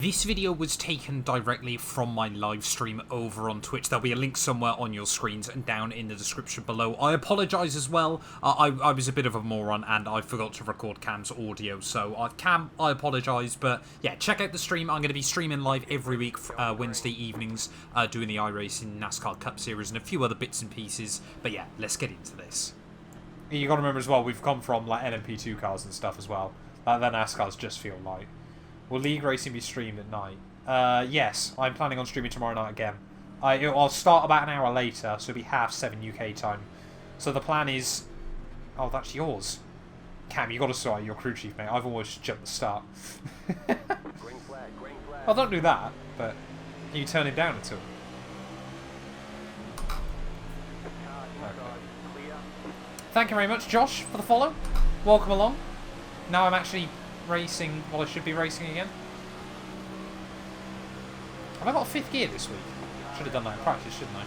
This video was taken directly from my live stream over on Twitch. There'll be a link somewhere on your screens and down in the description below. I apologise as well. I was a bit of a moron and I forgot to record Cam's audio. So Cam, I apologise. But yeah, check out the stream. I'm going to be streaming live every week, Wednesday evenings, doing the iRacing NASCAR Cup Series and a few other bits and pieces. But yeah, let's get into this. You got to remember as well, we've come from like LMP2 cars and stuff as well. The NASCARs just feel light. Will League Racing be streamed at night? Yes, I'm planning on streaming tomorrow night again. I'll start about an hour later, so it'll be 7:30 UK time. So the plan is... Oh, that's yours. Cam, you got to sort out your crew chief, mate. I've always jumped the start. Green flag, green flag. Well, don't do that, but can you turn it down at all? Clear. Thank you very much, Josh, for the follow. Welcome along. Now I'm actually racing, well, I should be racing again. Have I got a 5th gear this week? Should have done that in practice, shouldn't I?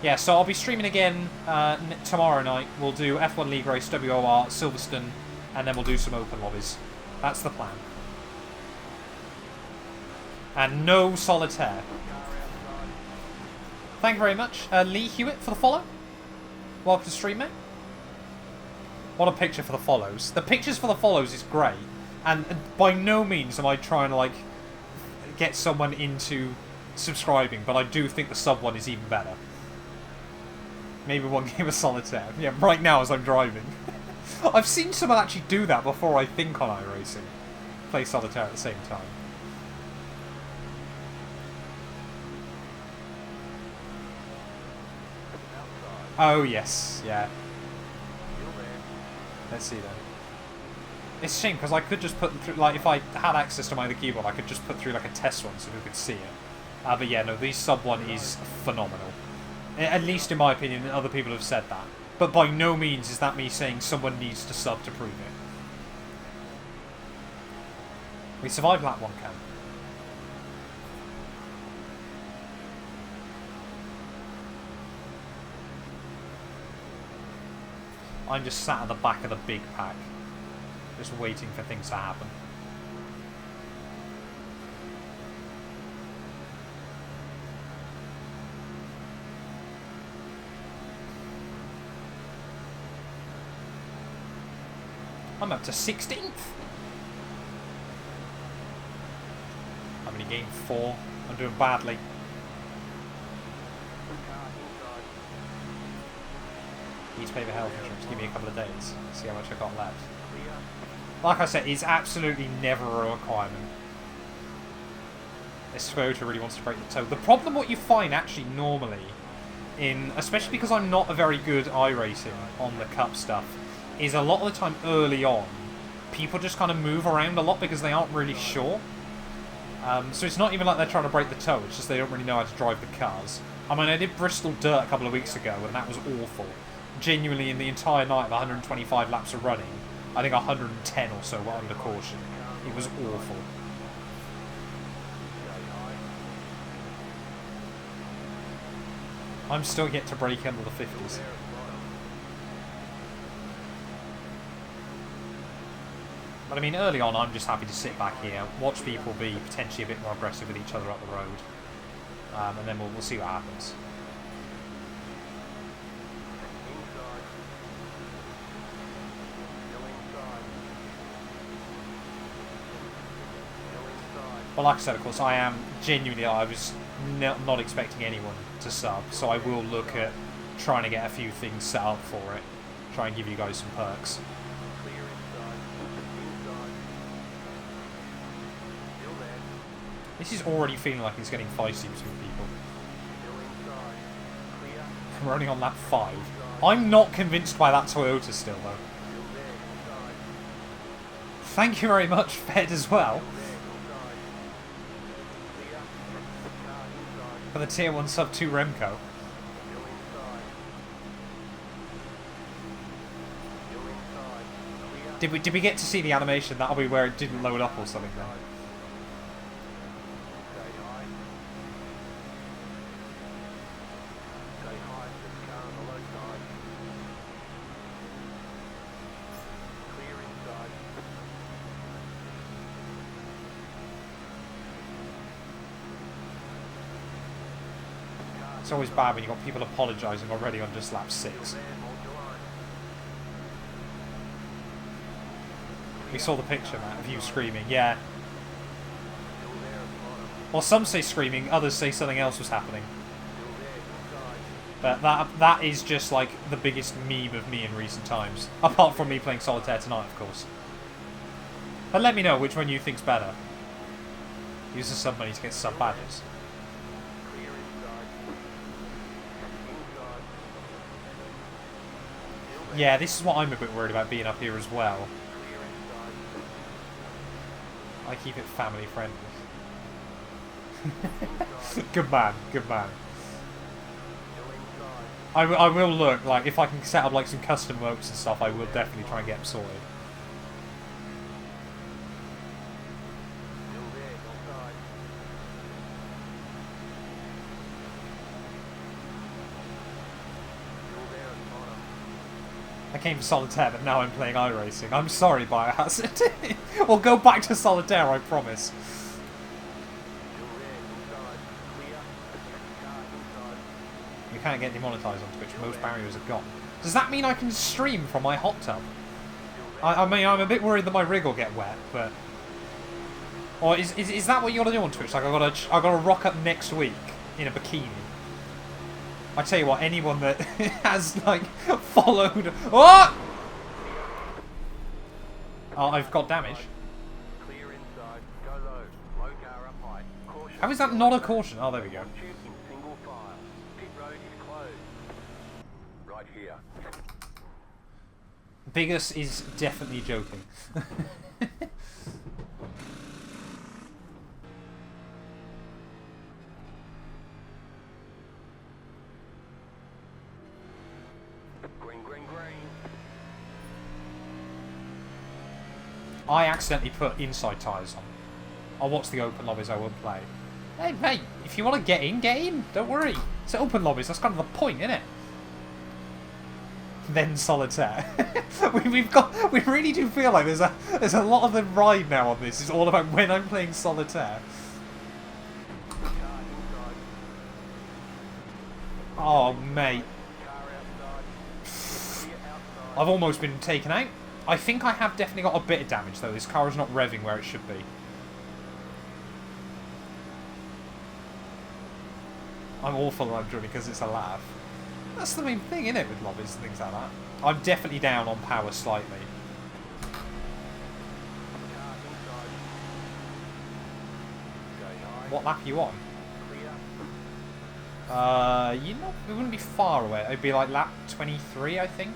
Yeah, so I'll be streaming again tomorrow night. We'll do F1 League Race, WOR, Silverstone, and then we'll do some open lobbies. That's the plan. And no solitaire. Thank you very much, Lee Hewitt, for the follow. Welcome to stream, mate. What a picture for the follows. The pictures for the follows is great. And by no means am I trying to, like, get someone into subscribing, but I do think the sub one is even better. Maybe one game of solitaire. Yeah, right now as I'm driving. I've seen someone actually do that before, I think, on iRacing. Play solitaire at the same time. Oh, yes. Yeah. Let's see then. It's a shame because I could just put them through, like, if I had access to my other keyboard, I could just put through like a test one so people could see it. But yeah, no, the sub one is phenomenal. At least in my opinion, and other people have said that. But by no means is that me saying someone needs to sub to prove it. We survived lap 1, Cam. I'm just sat at the back of the big pack, just waiting for things to happen. I'm up to 16th. How many games? 4. I'm doing badly. Need to pay the health insurance. Give me a couple of days. See how much I got left. Like I said, it's absolutely never a requirement. This Toyota really wants to break the toe. The problem, what you find actually normally, especially because I'm not a very good iRacing on the Cup stuff, is a lot of the time early on, people just kind of move around a lot because they aren't really sure. So it's not even like they're trying to break the toe. It's just they don't really know how to drive the cars. I mean, I did Bristol Dirt a couple of weeks ago, and that was awful. Genuinely, in the entire night of 125 laps of running, I think 110 or so were under caution. It was awful. I'm still yet to break into the 50s. But I mean, early on, I'm just happy to sit back here, watch people be potentially a bit more aggressive with each other up the road, and then we'll see what happens. Well, like I said, of course, I am genuinely, I was not expecting anyone to sub, so I will look at trying to get a few things set up for it. Try and give you guys some perks. This is already feeling like it's getting feisty between people. We're only on lap 5. I'm not convinced by that Toyota still, though. Thank you very much, Fed, as well. For the tier 1 sub 2 Remco. Did we get to see the animation? That'll be where it didn't load up or something then. It's always bad when you've got people apologising already on just lap 6. We saw the picture, Matt, of you screaming. Yeah. Well, some say screaming, others say something else was happening. But that is just like the biggest meme of me in recent times. Apart from me playing Solitaire tonight, of course. But let me know which one you think's better. Use the sub money to get sub badges. Yeah, this is what I'm a bit worried about being up here as well. I keep it family friendly. Good man, good man. I will look, like, if I can set up like some custom works and stuff, I will definitely try and get them sorted. I came for Solitaire, but now I'm playing iRacing. I'm sorry, Biohazard. We'll go back to Solitaire, I promise. You can't get demonetised on Twitch. Most barriers are gone. Does that mean I can stream from my hot tub? I mean, I'm a bit worried that my rig will get wet, but... Or is that what you gotta do on Twitch? Like, I gotta rock up next week in a bikini. I tell you what, anyone that has, like, followed... Oh! Oh, I've got damage. How is that not a caution? Oh, there we go. Biggest is definitely joking. I accidentally put inside tyres on. I'll watch the open lobbies, I won't play. Hey, mate, if you want to get in, get in. Don't worry. It's open lobbies, that's kind of the point, isn't it? Then Solitaire. we really do feel like there's a lot of the ride now on this. It's all about when I'm playing Solitaire. Oh, mate. I've almost been taken out. I think I have definitely got a bit of damage, though. This car is not revving where it should be. I'm awful when I'm driving because it's a laugh. That's the main thing, isn't it, with lobbies and things like that? I'm definitely down on power slightly. What lap are you on? You know, it wouldn't be far away. It'd be like lap 23, I think.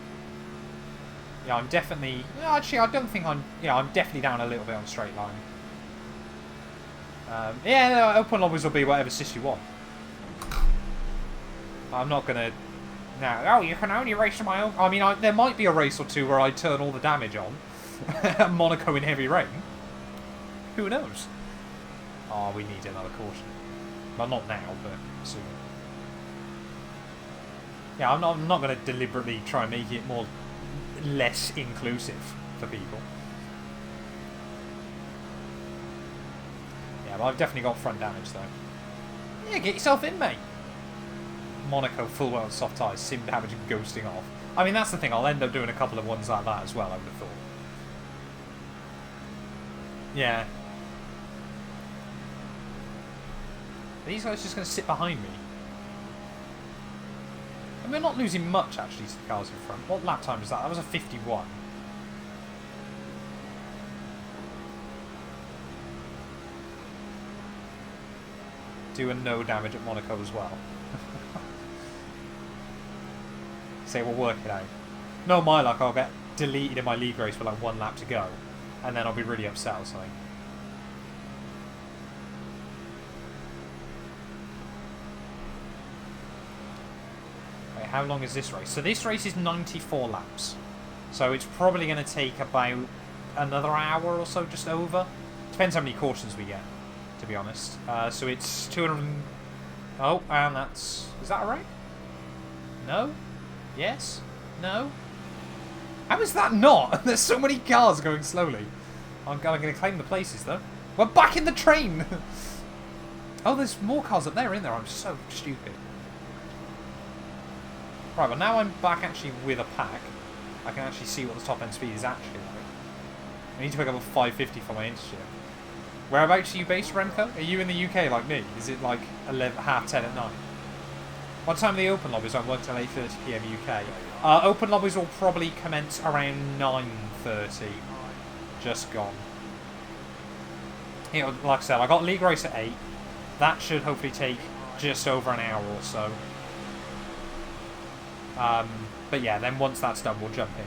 Yeah, I'm definitely... Actually, I don't think I'm... Yeah, I'm definitely down a little bit on straight line. Yeah, open lobbies will be whatever sis you want. I'm not going to... No, oh, you can only race on my own... I mean, there might be a race or two where I turn all the damage on. Monaco in heavy rain. Who knows? Oh, we need another caution. Well, not now, but soon. Yeah, I'm not going to deliberately try and make it less inclusive for people. Yeah, but I've definitely got front damage, though. Yeah, get yourself in, mate. Monaco full well on soft tyres, sim damage and ghosting off. I mean, that's the thing. I'll end up doing a couple of ones like that as well, I would have thought. Yeah. Are these guys just going to sit behind me? And we're not losing much, actually, to the cars in front. What lap time was that? That was a 51. Doing no damage at Monaco as well. Say we'll work it out. No, my luck, I'll get deleted in my league race with like one lap to go. And then I'll be really upset or something. Wait, how long is this race? So this race is 94 laps. So it's probably going to take about another hour or so, just over. Depends how many cautions we get, to be honest. So it's 200... Oh, and that's... Is that alright? No? Yes? No? How is that not? There's so many cars going slowly. I'm going to claim the places, though. We're back in the train! Oh, there's more cars up there, in there. I'm so stupid. Right, well now I'm back actually with a pack. I can actually see what the top end speed is actually like. I need to pick up a 550 for my internship. Whereabouts are you based, Remco? Are you in the UK like me? Is it like 10:30 at night? What time are the open lobbies? I work till 8:30 PM UK. Open lobbies will probably commence around 9:30. Just gone. You know, like I said, I got league race at 8. That should hopefully take just over an hour or so. But yeah, then once that's done, we'll jump in.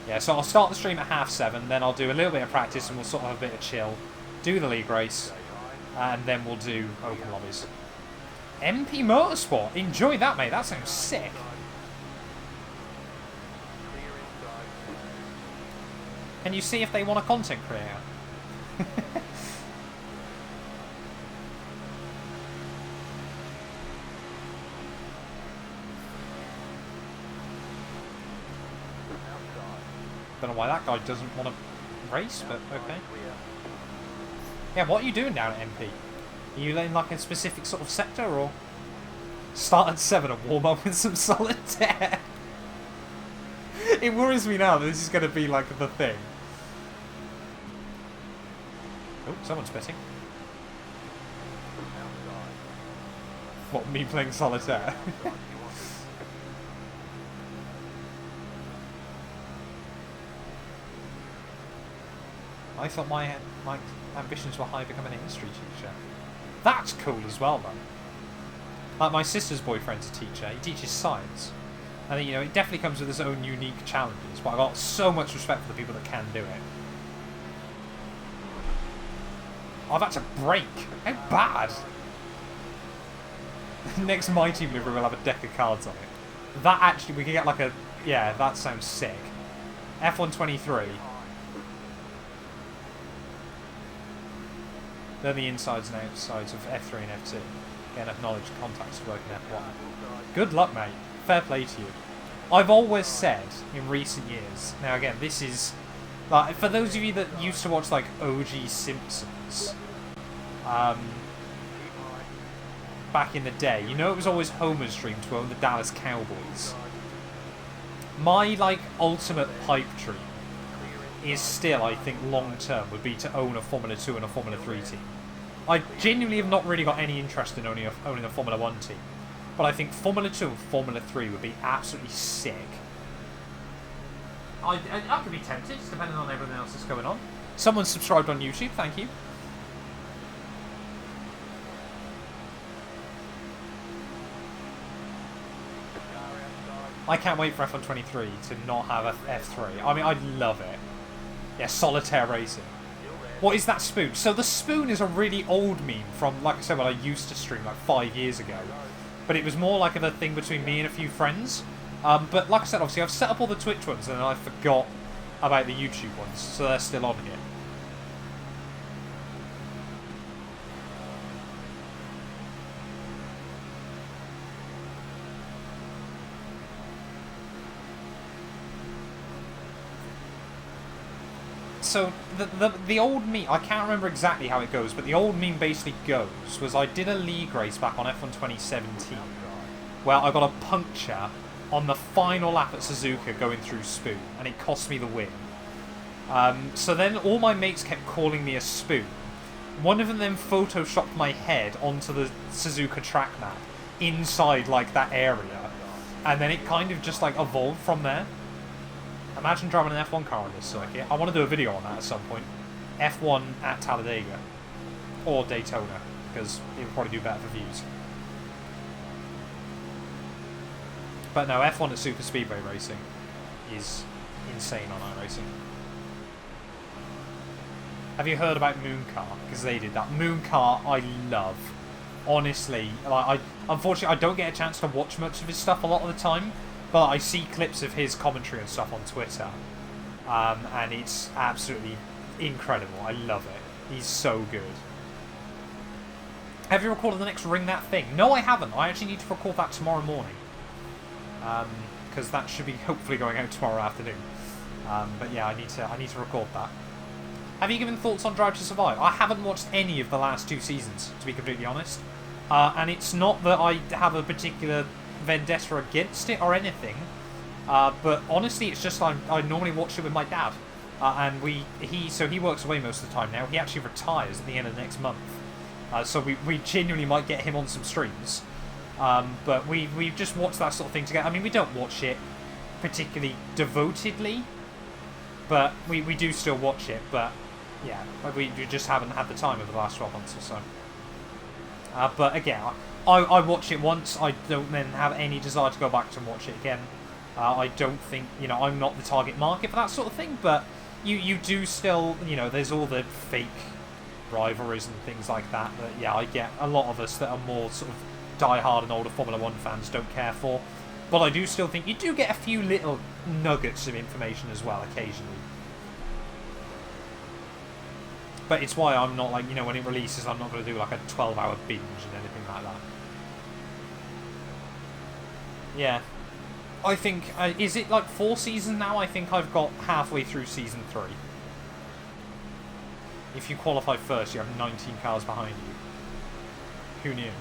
Yeah, so I'll start the stream at 7:30, then I'll do a little bit of practice and we'll sort of have a bit of chill, do the league race, and then we'll do open lobbies. MP Motorsport, enjoy that, mate. That sounds sick. Can you see if they want a content creator? Don't know why that guy doesn't want to race, but okay. Yeah, what are you doing down at MP? Are you in like a specific sort of sector, or start at 7 and warm up with some solitaire? It worries me now that this is going to be like the thing. Oh, someone's spitting. What, me playing solitaire? I thought my ambitions were high, becoming a history teacher. That's cool as well, though. Like, my sister's boyfriend's a teacher. He teaches science. And, you know, it definitely comes with its own unique challenges, but I've got so much respect for the people that can do it. Oh, that's a break. How bad? Next My Team livery will have a deck of cards on it. That actually, we could get like a... Yeah, that sounds sick. F123. They're the insides and outsides of F3 and F2. Get enough knowledge and contacts to work in F1. Good luck, mate. Fair play to you. I've always said in recent years... Now, again, this is... Like, for those of you that used to watch, like, OG Simpsons... back in the day, you know it was always Homer's dream to own the Dallas Cowboys. My, like, ultimate pipe dream is still, I think, long-term, would be to own a Formula 2 and a Formula 3 team. I genuinely have not really got any interest in owning a Formula 1 team. But I think Formula 2 and Formula 3 would be absolutely sick. I could be tempted, just depending on everything else that's going on. Someone subscribed on YouTube, thank you. I can't wait for F123 to not have a F3. I mean, I'd love it. Yeah, solitaire racing. What is that spoon? So the spoon is a really old meme from, like I said, when I used to stream like 5 years ago. But it was more like a thing between me and a few friends. But like I said, obviously I've set up all the Twitch ones and I forgot about the YouTube ones, so they're still on here. So, the old meme, I can't remember exactly how it goes, but the old meme basically goes, was I did a league race back on F1 2017, where I got a puncture on the final lap at Suzuka going through Spoon, and it cost me the win. So then all my mates kept calling me a Spoon. One of them then photoshopped my head onto the Suzuka track map, inside, like, that area, and then it kind of just, like, evolved from there. Imagine driving an F1 car on this circuit. I want to do a video on that at some point. F1 at Talladega. Or Daytona, because it would probably do better for views. But no, F1 at Super Speedway Racing is insane on iRacing. Have you heard about Mooncar? Because they did that. Mooncar, I love. Honestly, like, unfortunately, I don't get a chance to watch much of his stuff a lot of the time. But I see clips of his commentary and stuff on Twitter, and it's absolutely incredible. I love it. He's so good. Have you recorded the next Ring That Thing? No, I haven't. I actually need to record that tomorrow morning, because that should be hopefully going out tomorrow afternoon. But yeah, I need to record that. Have you given thoughts on Drive to Survive? I haven't watched any of the last 2 seasons, to be completely honest. And it's not that I have a particular vendetta against it or anything, but honestly, it's just I normally watch it with my dad, and he works away most of the time now. He actually retires at the end of the next month, so we genuinely might get him on some streams. But we just watch that sort of thing together. I mean, we don't watch it particularly devotedly, but we do still watch it. But yeah, we just haven't had the time over the last 12 months or so. But again, I watch it once. I don't then have any desire to go back to and watch it again. I don't think, I'm not the target market for that sort of thing, but you do still, there's all the fake rivalries and things like that yeah, I get a lot of us that are more sort of die-hard and older Formula 1 fans don't care for. But I do still think you do get a few little nuggets of information as well, occasionally. But it's why I'm not, like, when it releases, I'm not going to do, like, a 12-hour binge and anything like that. Yeah. I think, is it, like, 4 seasons now? I think I've got halfway through Season 3. If you qualify first, you have 19 cars behind you. Who knew?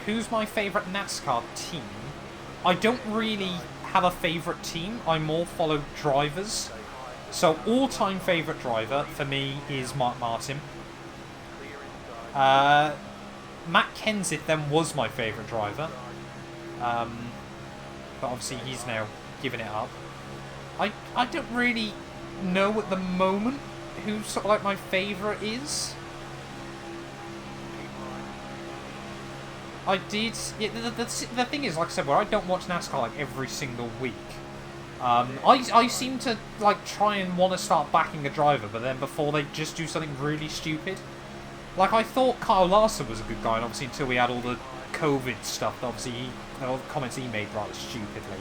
Who's my favourite NASCAR team? I don't really have a favourite team. I more follow drivers. So all-time favourite driver for me is Mark Martin. Matt Kenseth then was my favourite driver. But obviously he's now given it up. I don't really know at the moment who sort of like my favourite is. I did. Yeah, the thing is, like I said, where I don't watch NASCAR like every single week. I seem to like try and want to start backing a driver, but then before they just do something really stupid. Like I thought Kyle Larson was a good guy, and obviously until we had all the COVID stuff, obviously all the comments he made rather stupidly.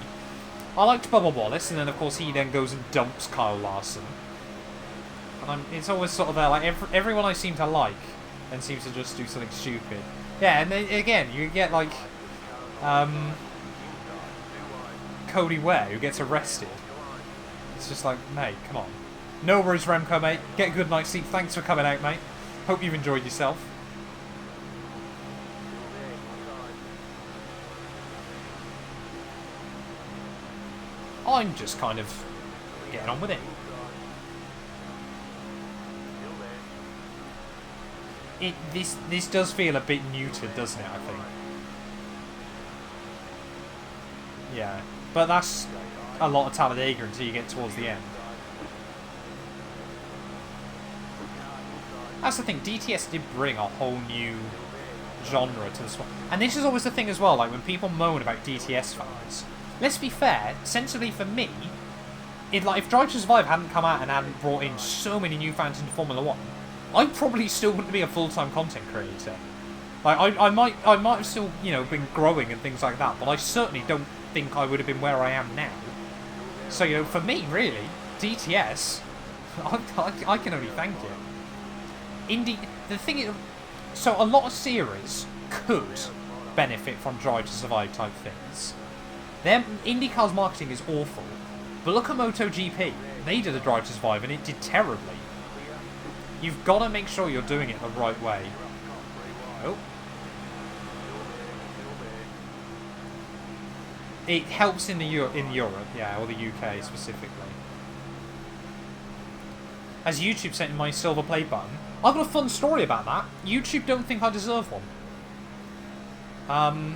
I liked Bubba Wallace, and then of course he then goes and dumps Kyle Larson. And it's always sort of there, like everyone I seem to like, and seems to just do something stupid. Yeah, and then again, you get like Cody Ware, who gets arrested. It's just like, mate, come on. No worries, Remco, mate. Get a good night's sleep. Thanks for coming out, mate. Hope you've enjoyed yourself. I'm just kind of getting on with it. This does feel a bit muted, doesn't it, I think? Yeah. But that's a lot of Talladega until you get towards the end. That's the thing, DTS did bring a whole new genre to the sport. And this is always the thing as well, like when people moan about DTS fans, let's be fair, sensibly for me, if Drive to Survive hadn't come out and hadn't brought in so many new fans into Formula 1, I probably still wouldn't be a full-time content creator. Like I might have still, been growing and things like that, but I certainly don't think I would have been where I am now. So, for me, really, DTS, I can only thank it. The thing is, so a lot of series could benefit from Drive to Survive type things. IndyCar's marketing is awful, but look at MotoGP. They did a Drive to Survive and it did terribly. You've got to make sure you're doing it the right way. Oh. It helps in Europe, yeah, or the UK specifically. As YouTube sent in my silver play button, I've got a fun story about that. YouTube don't think I deserve one.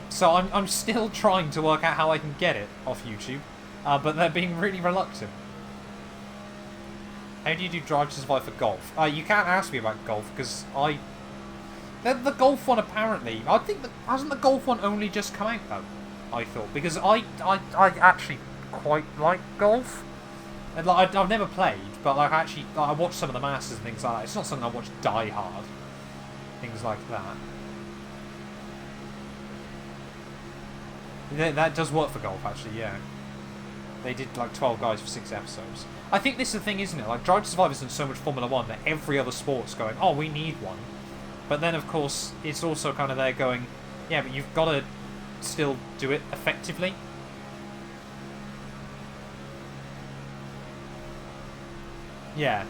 So I'm still trying to work out how I can get it off YouTube, but they're being really reluctant. How do you do Drive to Survive for golf? You can't ask me about golf because the golf one apparently. I think hasn't the golf one only just come out though? I thought, because I actually quite like golf. And like I've never played, but like I watch some of the Masters and things like that. It's not something I watch die hard. Things like that. That does work for golf actually, yeah. They did like 12 guys for 6 episodes. I think this is the thing, isn't it? Like Drive to Survive has done so much Formula 1 that every other sport's going, oh, we need one. But then of course it's also kind of there going, yeah, but you've got to still do it effectively. Yeah.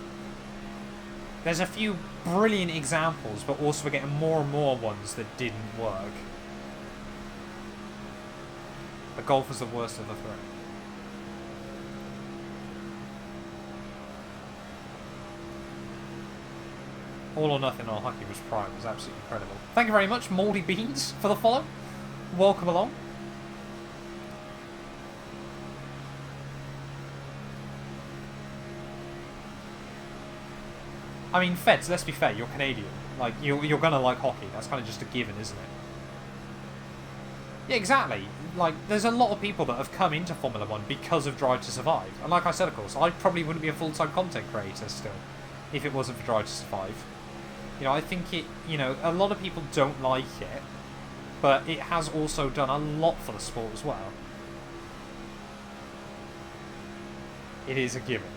There's a few brilliant examples, but also we're getting more and more ones that didn't work. The golf was the worst of the three. All or nothing on hockey was prime. It was absolutely incredible. Thank you very much, Mouldy Beans, for the follow. Welcome along. I mean, Feds, let's be fair, you're Canadian. Like, you're gonna like hockey. That's kind of just a given, isn't it? Yeah, exactly. Like, there's a lot of people that have come into Formula 1 because of Drive to Survive. And like I said, of course, I probably wouldn't be a full-time content creator still if it wasn't for Drive to Survive. You know, I think it, you know, a lot of people don't like it, but it has also done a lot for the sport as well. It is a given.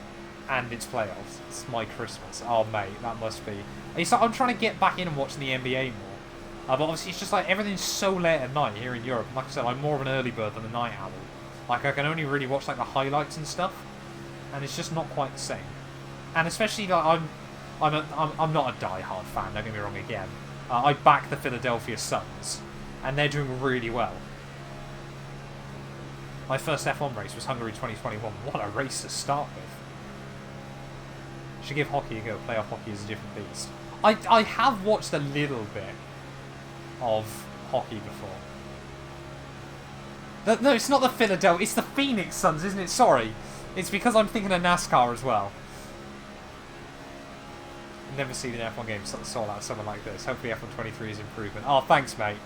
And it's playoffs. It's my Christmas. Oh, mate, that must be... I'm trying to get back in and watching the NBA more. But obviously, it's just like everything's so late at night here in Europe. Like I said, I'm more of an early bird than a night owl. Like, I can only really watch like the highlights and stuff, and it's just not quite the same. And especially, like, I'm not a die-hard fan. Don't get me wrong again. I back the Philadelphia Suns, and they're doing really well. My first F1 race was Hungary 2021. What a race to start with. Should give hockey a go. Playoff hockey is a different beast. I have watched a little bit of hockey before. No, it's not the Philadelphia. It's the Phoenix Suns, isn't it? Sorry. It's because I'm thinking of NASCAR as well. Never seen an F1 game sold out something like this. Hopefully F1 23 is improvement. Oh, thanks, mate.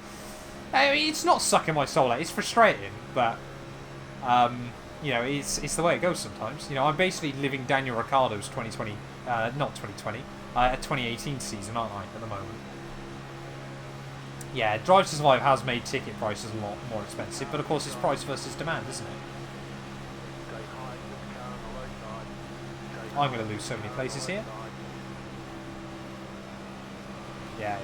I mean, it's not sucking my soul out. It's frustrating, but... you know, it's the way it goes sometimes. You know, I'm basically living Daniel Ricciardo's 2020, not 2020, 2018 season, aren't I, at the moment? Yeah, Drive to Survive has made ticket prices a lot more expensive, but of course it's price versus demand, isn't it? I'm going to lose so many places here. Yeah.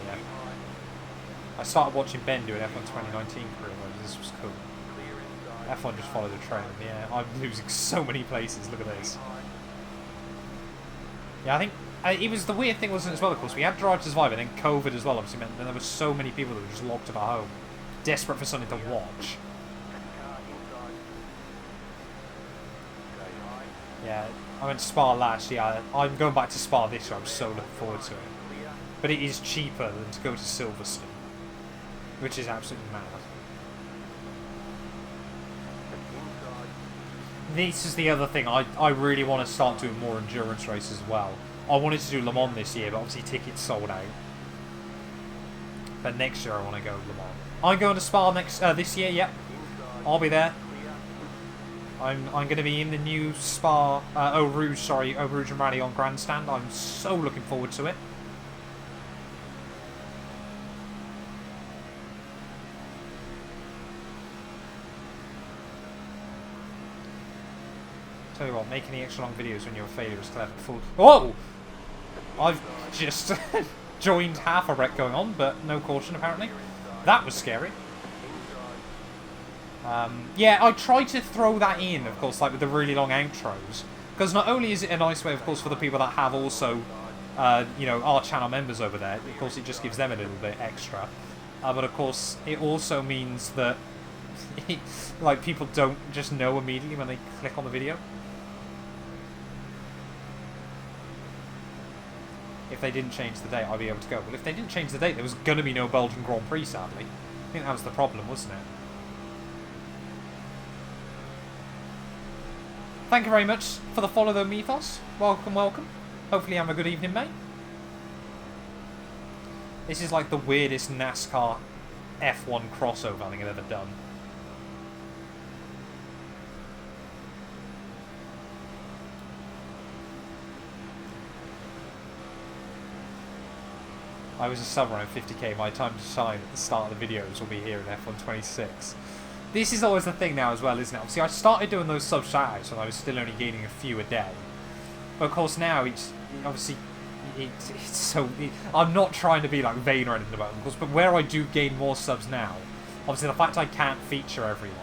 I started watching Ben do an F1 2019 career mode. This was cool. F1 just followed the trend. Yeah, I'm losing so many places. Look at this. Yeah, I think it was the weird thing, wasn't it, as well, of course. We had Drive to Survive and then COVID as well, obviously meant that there were so many people that were just locked at home, desperate for something to watch. Yeah, I went to Spa last year. I'm going back to Spa this year. I'm so looking forward to it. But it is cheaper than to go to Silverstone, which is absolutely mad. This is the other thing. I really want to start doing more endurance races as well. I wanted to do Le Mans this year, but obviously tickets sold out. But next year I want to go Le Mans. I'm going to Spa this year. Yep, I'll be there. I'm going to be in the new Spa Eau Rouge and Rally on Grandstand. I'm so looking forward to it. Tell you what, make any extra long videos when your failure is clever. Whoa! I've just joined half a wreck going on, but no caution apparently. That was scary. Yeah, I try to throw that in, of course, like with the really long outros, because not only is it a nice way, of course, for the people that have also, you know, our channel members over there. Of course, it just gives them a little bit extra, but of course, it also means that like people don't just know immediately when they click on the video. If they didn't change the date, I'd be able to go. Well, if they didn't change the date, there was going to be no Belgian Grand Prix, sadly. I think that was the problem, wasn't it? Thank you very much for the follow, though, Mythos. Welcome, welcome. Hopefully you have a good evening, mate. This is like the weirdest NASCAR F1 crossover I think I've ever done. I was a sub around 50k. My time to shine at the start of the videos will be here in F1 26. This is always the thing now as well, isn't it? Obviously, I started doing those sub shoutouts when I was still only gaining a few a day. But of course now, it's obviously... It's so... I'm not trying to be like vain or anything about it, of course, but where I do gain more subs now, obviously the fact I can't feature everyone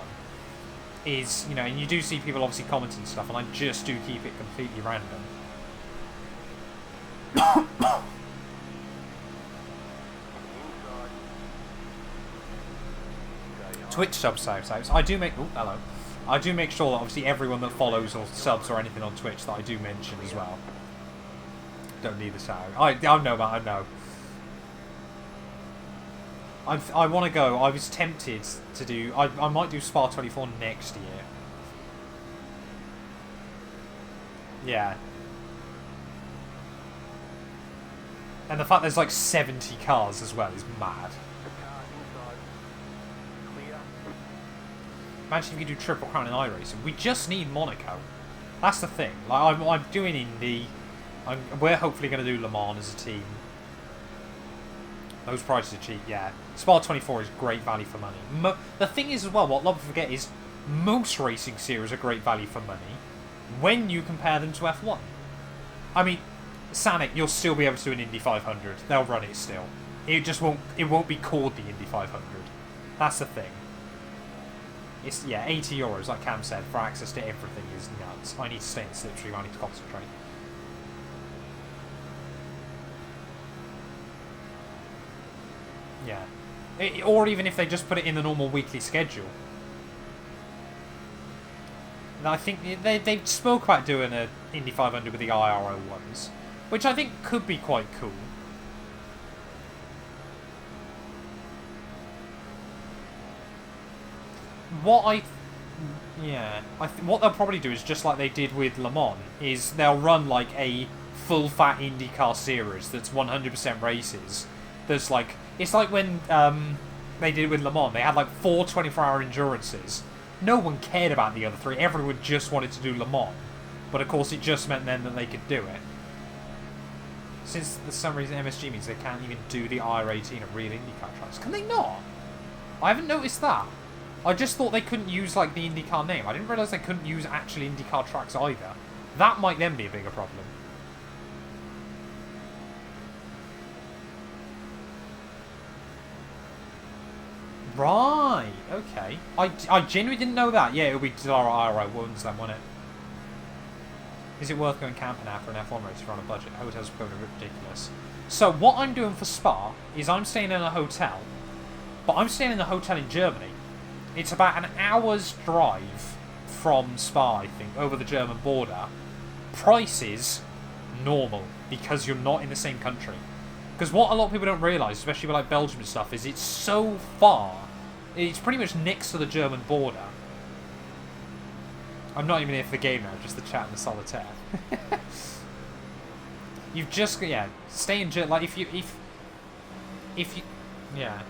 is, you know, and you do see people obviously commenting stuff, and I just do keep it completely random. Twitch subs. I do make. Oh, hello. I do make sure that obviously everyone that follows or subs or anything on Twitch that I do mention as well. Don't need this out. I know, man. I know. I want to go. I was tempted to do. I might do Spa 24 next year. Yeah. And the fact there's like 70 cars as well is mad. Imagine if you could do Triple Crown in iRacing. We just need Monaco. That's the thing. Like I'm doing Indy. We're hopefully going to do Le Mans as a team. Those prices are cheap, yeah. Spa 24 is great value for money. The thing is as well, what a lot of people forget is most racing series are great value for money when you compare them to F1. I mean, Sanic, you'll still be able to do an Indy 500. They'll run it still. It just won't. It won't be called the Indy 500. That's the thing. It's, yeah, €80, like Cam said, for access to everything is nuts. I need to stay in the slipstream, I need to concentrate. Yeah. Or even if they just put it in the normal weekly schedule. And I think they spoke about doing an Indy 500 with the IRO ones, which I think could be quite cool. What they'll probably do is just like they did with Le Mans, is they'll run like a full fat IndyCar series that's 100% races. There's like, it's like when they did it with Le Mans. They had like 4 24-hour endurances. No one cared about the other 3. Everyone just wanted to do Le Mans. But of course it just meant then that they could do it. Since for some reason MSG means they can't even do the IR18 at real IndyCar tracks. Can they not? I haven't noticed that. I just thought they couldn't use like the IndyCar name. I didn't realise they couldn't use actual IndyCar tracks either. That might then be a bigger problem. Right, okay. I genuinely didn't know that. Yeah, it'll be Zara IRO ones then, won't it? Is it worth going camping out for an F1 race if you're on a budget? Hotels are becoming ridiculous. So what I'm doing for Spa is I'm staying in a hotel, but I'm staying in a hotel in Germany. It's about an hour's drive from Spa, I think, over the German border. Prices, normal, because you're not in the same country. Because what a lot of people don't realise, especially with like Belgium and stuff, is it's so far. It's pretty much next to the German border. I'm not even here for the game now, just the chat and the solitaire. You've just, yeah, stay in Germany. Like if you, yeah,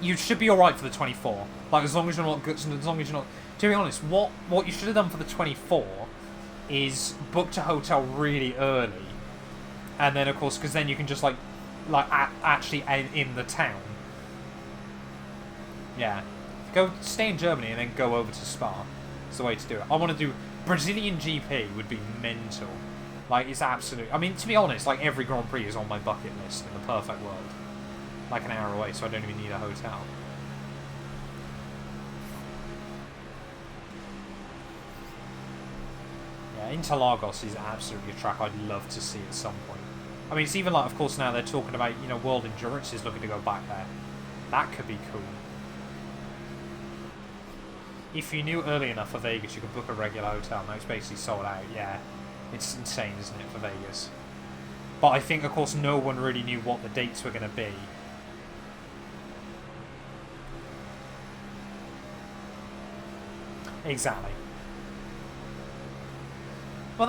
you should be all right for the 24. Like as long as you're not good, as long as you're not. To be honest, what you should have done for the 24 is booked a hotel really early. And then, of course, because then you can just, actually in the town. Yeah. Go stay in Germany and then go over to Spa. It's the way to do it. I want to do... Brazilian GP would be mental. Like, it's absolute... I mean, to be honest, like, every Grand Prix is on my bucket list in the perfect world. Like an hour away, so I don't even need a hotel. Yeah, Interlagos is absolutely a track I'd love to see at some point. I mean, it's even like, of course, now they're talking about, you know, World Endurance is looking to go back there. That could be cool. If you knew early enough for Vegas, you could book a regular hotel. Now it's basically sold out, yeah. It's insane, isn't it, for Vegas? But I think, of course, no one really knew what the dates were going to be. Exactly. Well,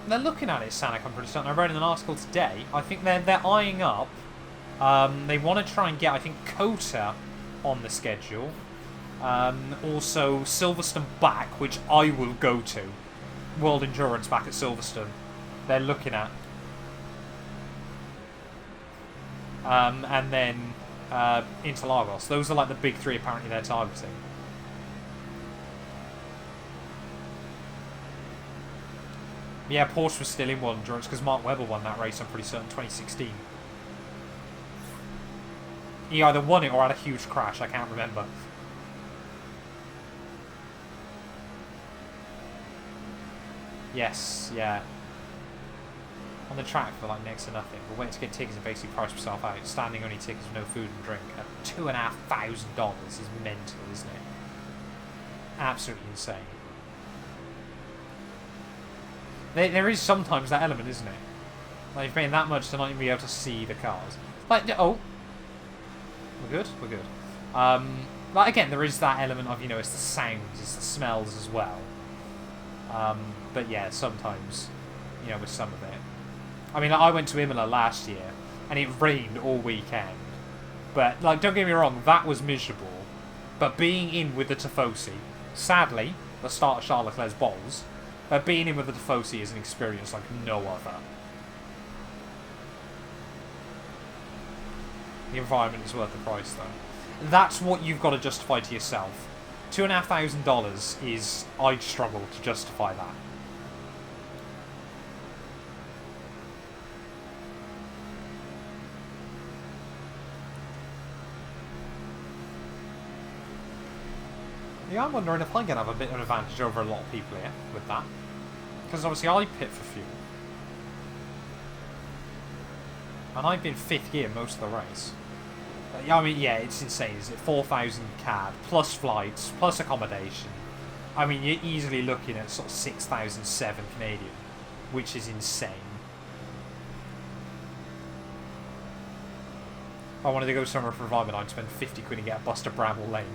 they're looking at it, Sanic, I'm pretty certain. I read in an article today. I think they're eyeing up. They want to try and get, I think, COTA on the schedule. Also, Silverstone back, which I will go to. World Endurance back at Silverstone. They're looking at. And then Interlagos. Those are like the big 3 apparently they're targeting. Yeah, Porsche was still in World Endurance because Mark Webber won that race, I'm pretty certain, 2016. He either won it or had a huge crash, I can't remember. Yes, yeah. On the track for like next to nothing. We're waiting to get tickets and basically price yourself out. Standing only tickets with no food and drink at $2,500 is mental, isn't it? Absolutely insane. There is sometimes that element, isn't it? Like, you're paying that much to not even be able to see the cars. Like, oh. We're good? We're good. Like, again, there is that element of, you know, it's the sounds, it's the smells as well. But yeah, sometimes, you know, with some of it. I mean, I went to Imola last year, and it rained all weekend. But, like, don't get me wrong, that was miserable. But being in with the Tifosi, sadly, the start of Charles Leclerc's balls, but being in with the Tifosi is an experience like no other. The environment is worth the price, though. That's what you've got to justify to yourself. $2,500 is... I'd struggle to justify that. Yeah, I'm wondering if I can have a bit of an advantage over a lot of people here with that. Because obviously I pit for fuel. And I've been 5th gear most of the race. Yeah, I mean, yeah, it's insane, is it? 4,000 CAD, plus flights, plus accommodation. I mean, you're easily looking at sort of 6,007 Canadian, which is insane. If I wanted to go somewhere for revival, I'd spend 50 quid and get a bus to Bramble Lane.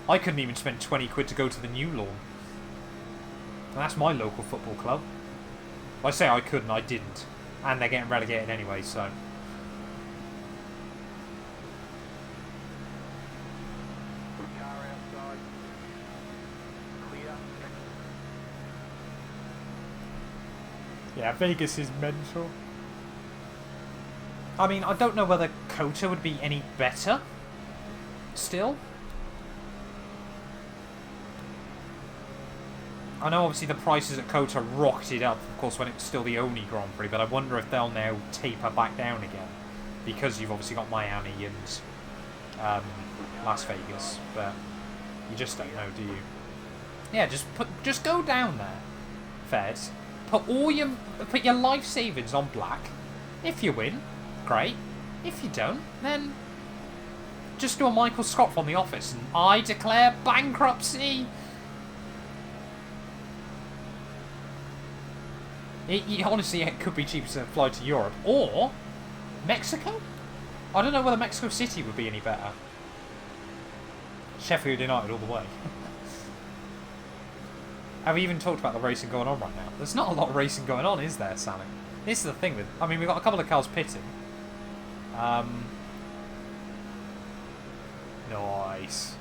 I couldn't even spend 20 quid to go to the New Lawn. And that's my local football club. I say I couldn't, I didn't. And they're getting relegated anyway, so... Yeah, Vegas is mental. I mean, I don't know whether COTA would be any better. Still. I know obviously the prices at COTA rocketed up, of course, when it was still the only Grand Prix, but I wonder if they'll now taper back down again. Because you've obviously got Miami and Las Vegas, but you just don't know, do you? Yeah, just go down there, Feds. Put your life savings on black. If you win, great. If you don't, then just do a Michael Scott from The Office and I declare bankruptcy. Honestly, it could be cheaper to fly to Europe or Mexico. I don't know whether Mexico City would be any better. Sheffield United all the way. Have we even talked about the racing going on right now? There's not a lot of racing going on, is there, Sally? This is the thing with... I mean, we've got a couple of cars pitting. Nice.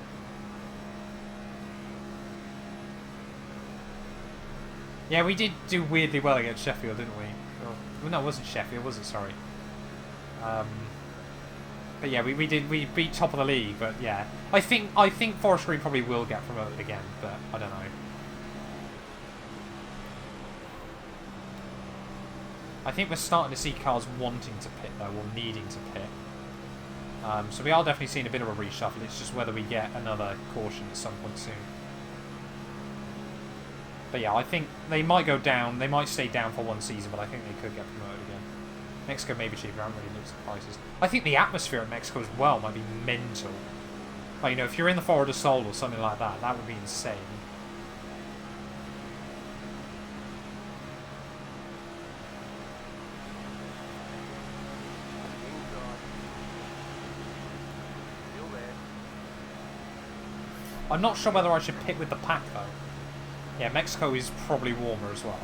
Yeah, we did do weirdly well against Sheffield, didn't we? Well, no, it wasn't Sheffield, was it? Sorry. But yeah, we beat top of the league, but yeah. I think Forest Green probably will get promoted again, but I don't know. I think we're starting to see cars wanting to pit, though, or needing to pit. So we are definitely seeing a bit of a reshuffle. It's just whether we get another caution at some point soon. But yeah, I think they might go down. They might stay down for one season, but I think they could get promoted again. Mexico may be cheaper. I haven't really looked at the prices. I think the atmosphere in Mexico as well might be mental. Like, you know, if you're in the Foro del Sol or something like that, that would be insane. I'm not sure whether I should pit with the pack, though. Yeah, Mexico is probably warmer as well.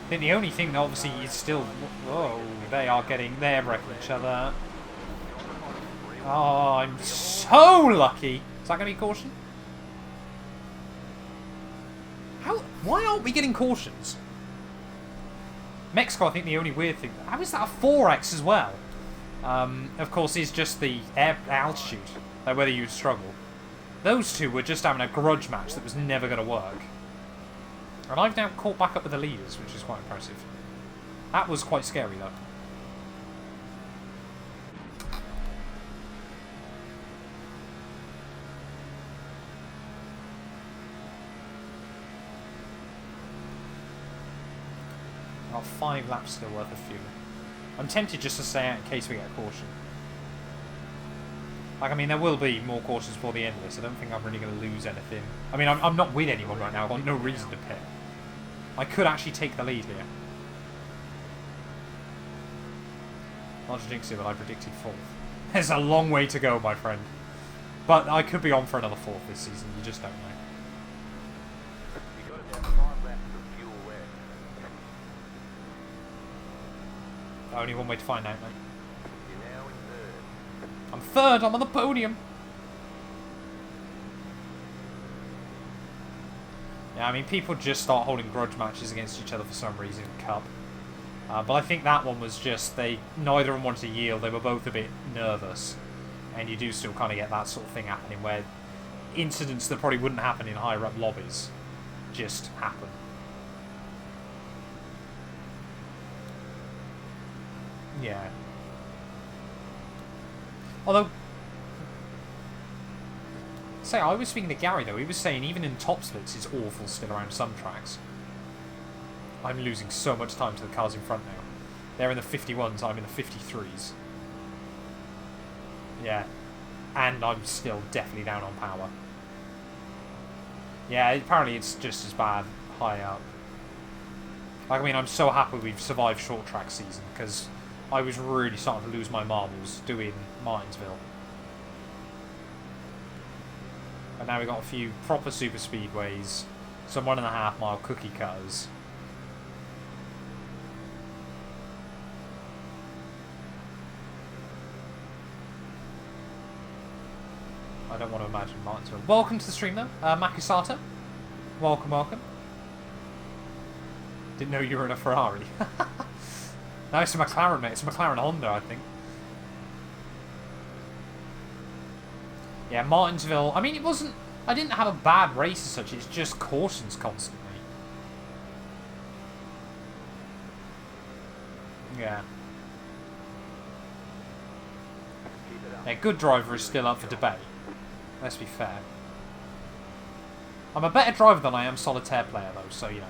I think the only thing that obviously is still... Whoa, they're wrecking each other. Oh, I'm so lucky. Is that going to be caution? Why aren't we getting cautions? Mexico, I think the only weird thing... How is that a 4X as well? Of course, is just the altitude. Like whether you'd struggle. Those two were just having a grudge match that was never going to work. And I've now caught back up with the leaders, which is quite impressive. That was quite scary, though. got 5 laps still worth of fuel. I'm tempted just to stay out in case we get a caution. Like, I mean, there will be more cautions before the end of this. I don't think I'm really going to lose anything. I mean, I'm not with anyone right now. I've got no reason to pit. I could actually take the lead here. Not to jinx it, but I predicted 4th. There's a long way to go, my friend. But I could be on for another 4th this season. You just don't know. You got about 5 laps of fuel left. Only one way to find out, mate. You're now in 3rd. I'm 3rd. I'm on the podium. Yeah, I mean, people just start holding grudge matches against each other for some reason in Cup. But I think that one was just, neither of them wanted to yield. They were both a bit nervous. And you do still kind of get that sort of thing happening where incidents that probably wouldn't happen in higher up lobbies just happen. Yeah. Although, say, I was speaking to Gary though, he was saying even in top splits it's awful still around some tracks. I'm losing so much time to the cars in front now. They're in the 51s, I'm in the 53s. Yeah. And I'm still definitely down on power. Yeah, apparently it's just as bad high up. Like, I mean, I'm so happy we've survived short track season, because I was really starting to lose my marbles doing Martinsville. And now we've got a few proper super speedways, some 1.5 mile cookie cutters. I don't want to imagine Martinsville. Welcome to the stream though, Makusato. Welcome, welcome. Didn't know you were in a Ferrari. No, it's a McLaren, mate. It's a McLaren Honda, I think. Yeah, Martinsville. I mean, it wasn't. I didn't have a bad race as such. It's just cautions constantly. Yeah. Yeah, good driver is still up for debate. Let's be fair. I'm a better driver than I am solitaire player, though, so, you know.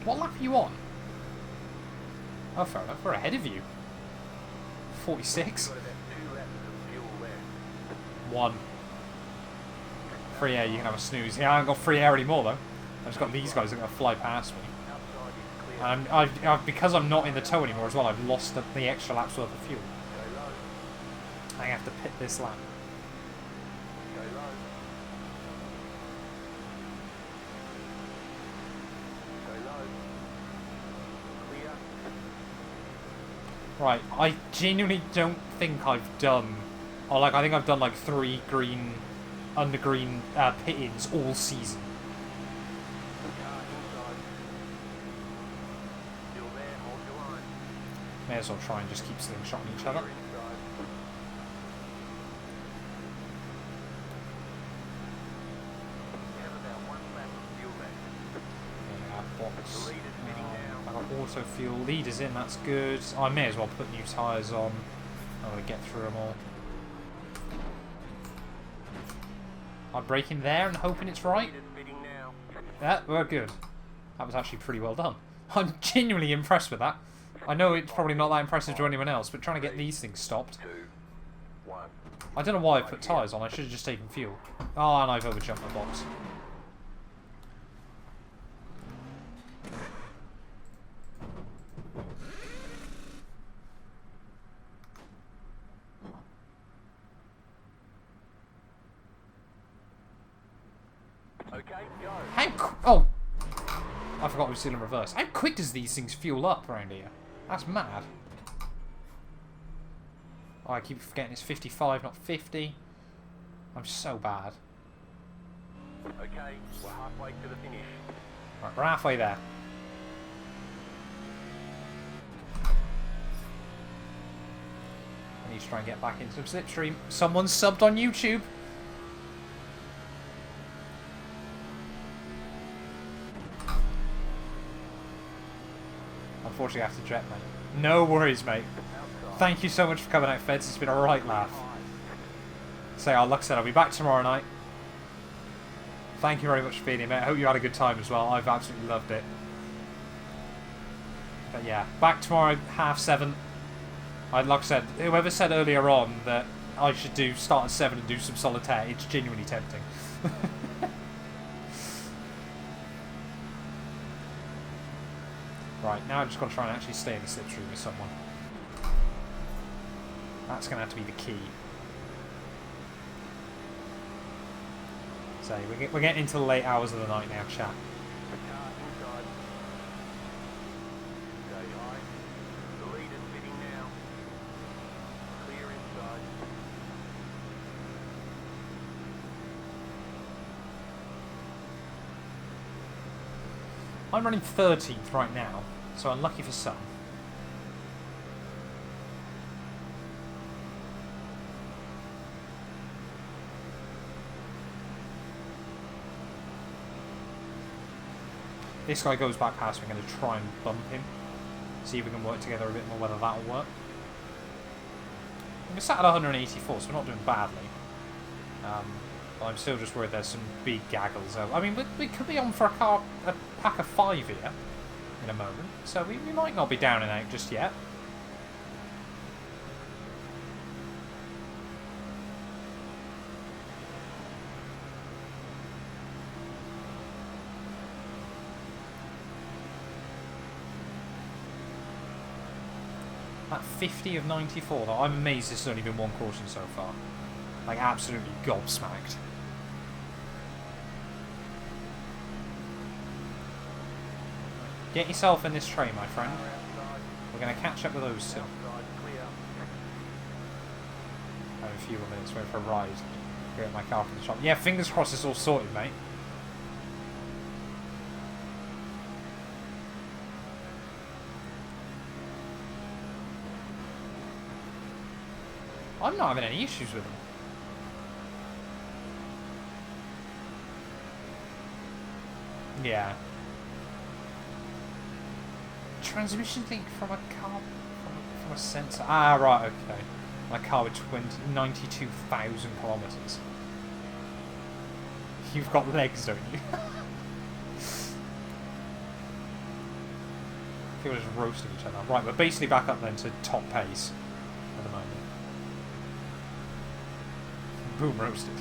What lap are you on? Oh, fair enough. We're ahead of you. 46. 1. Free air, you can have a snooze. Yeah, I haven't got free air anymore, though. I've just got these guys that are going to fly past me. And because I'm not in the tow anymore as well, I've lost the extra lap's worth of fuel. I have to pit this lap. Right, I genuinely don't think I've done... Or, like, I think I've done, like, 3 green, under green pit-ins all season. May as well try and just keep slingshotting each other. Yeah, box. I got auto fuel. Leaders in, that's good. I may as well put new tyres on. I'm going to get through them all. I'm braking there and hoping it's right. Yeah, we're good. That was actually pretty well done. I'm genuinely impressed with that. I know it's probably not that impressive to anyone else, but trying to get these things stopped. I don't know why I put tyres on. I should have just taken fuel. Oh, and I've overjumped the box. Oh! I forgot we were still in reverse. How quick does these things fuel up around here? That's mad. Oh, I keep forgetting it's 55, not 50. I'm so bad. Okay, we're halfway to the finish. Right, we're halfway there. I need to try and get back into some slipstream. Someone subbed on YouTube. unfortunately have to jet, mate. No worries, mate. Thank you so much for coming out, Feds. It's been a right laugh. So, like I said, I'll be back tomorrow night. Thank you very much for being here, mate. I hope you had a good time as well. I've absolutely loved it. But yeah, back tomorrow, 7:30. Like I said, whoever said earlier on that I should start at 7 and do some solitaire, it's genuinely tempting. Right, now I've just got to try and actually stay in the slipstream with someone. That's going to have to be the key. So, we're getting into the late hours of the night now, chat. I'm running 13th right now, so unlucky for some. This guy goes back past me. I'm going to try and bump him. See if we can work together a bit more, whether that'll work. We're sat at 184, so we're not doing badly. But I'm still just worried there's some big gaggles. I mean, we could be on for a pack of 5 here in a moment, so we might not be down and out just yet. That 50 of 94, though, I'm amazed this has only been one caution so far. Like, absolutely gobsmacked. Get yourself in this tray, my friend. We're going to catch up with those two. I have a few more minutes waiting for a ride. Get my car from the shop. Yeah, fingers crossed it's all sorted, mate. I'm not having any issues with them. Yeah. Transmission link from a car, from a sensor. Ah, right, okay. My car with 92,000 kilometres. You've got legs, don't you? People are just roasting each other. Right, we're basically back up then to top pace at the moment. Boom, roasted.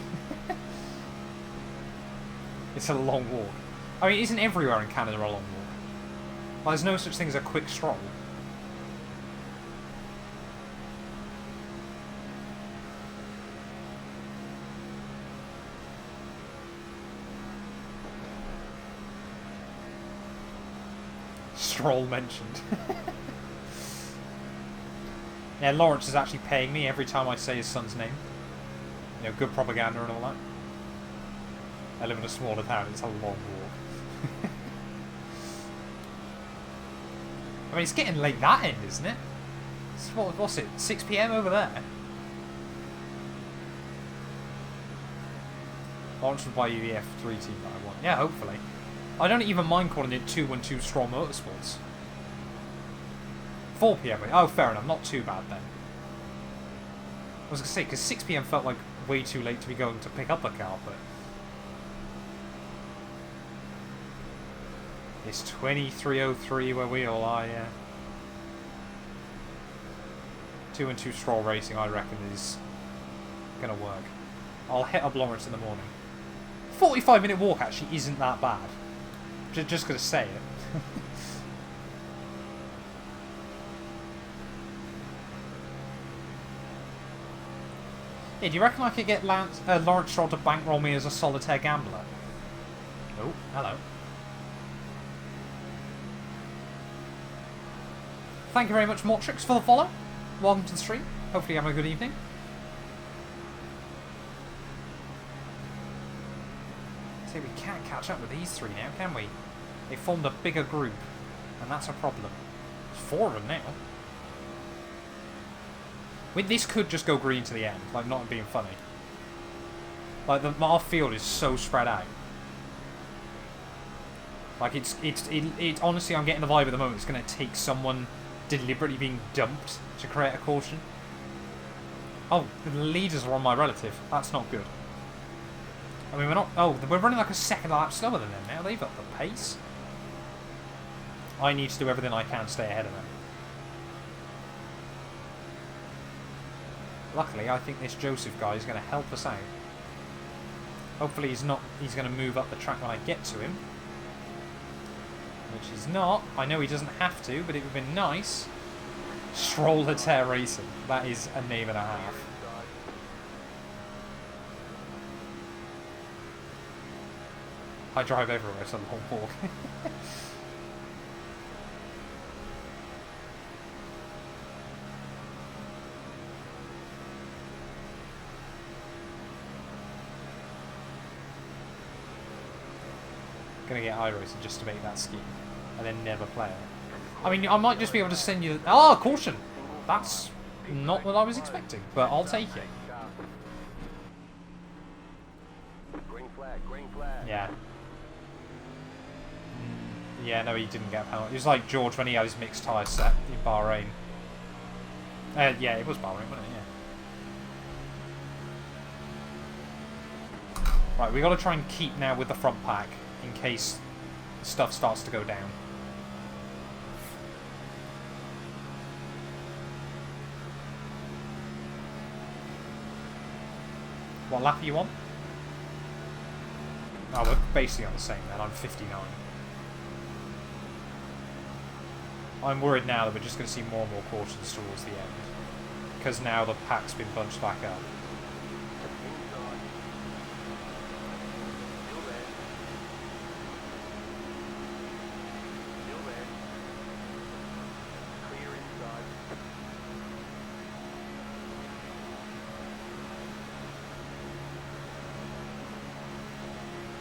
It's a long walk. I mean, isn't everywhere in Canada a long walk? Well, there's no such thing as a quick stroll. Stroll mentioned. Yeah, Lawrence is actually paying me every time I say his son's name. You know, good propaganda and all that. I live in a smaller town, it's a long walk. I mean, it's getting late that end, isn't it? What's it, 6 PM over there? Lawrence will buy you the F3 team that I want. Yeah, hopefully. I don't even mind calling it 212 Straw Motorsports. 4 PM. Oh, fair enough. Not too bad then. I was going to say, because 6 PM felt like way too late to be going to pick up a car, but... It's 23:03 where we all are, yeah. 212 Straw Racing, I reckon, is going to work. I'll hit up Lawrence in the morning. 45-minute walk actually isn't that bad. Just going to say it. Yeah, do you reckon I could get Lawrence Stroll to bankroll me as a solitaire gambler? Oh, hello. Thank you very much, Mortrix, for the follow. Welcome to the stream. Hopefully you have a good evening. See, we can't catch up with these three now, can we? They formed a bigger group, and that's a problem. There's 4 of them now. This could just go green to the end, like, not being funny. Like, our field is so spread out. Like, it honestly, I'm getting the vibe at the moment it's going to take someone deliberately being dumped to create a caution. Oh, the leaders are on my relative. That's not good. I mean, we're not... Oh, we're running like a second lap slower than them now. They've upped the pace. I need to do everything I can to stay ahead of them. Luckily, I think this Joseph guy is going to help us out. Hopefully he's not... He's going to move up the track when I get to him. Which he's not. I know he doesn't have to, but it would have been nice. Stroller Tear Racing. That is a name and a half. I drive everywhere, so I don't walk. Gonna get iRacing just to make that scheme, and then never play it. I mean, I might just be able to send you... Oh, caution! That's not what I was expecting, but I'll take it. Green flag, green flag. Yeah. Yeah, no, he didn't get a penalty. It was like George when he had his mixed tyre set in Bahrain. Yeah, it was Bahrain, wasn't it? Yeah. Right, we got to try and keep now with the front pack in case stuff starts to go down. What lap are you on? Oh, we're basically on the same then. I'm 59. I'm worried now that we're just going to see more and more cautions towards the end. Because now the pack's been bunched back up.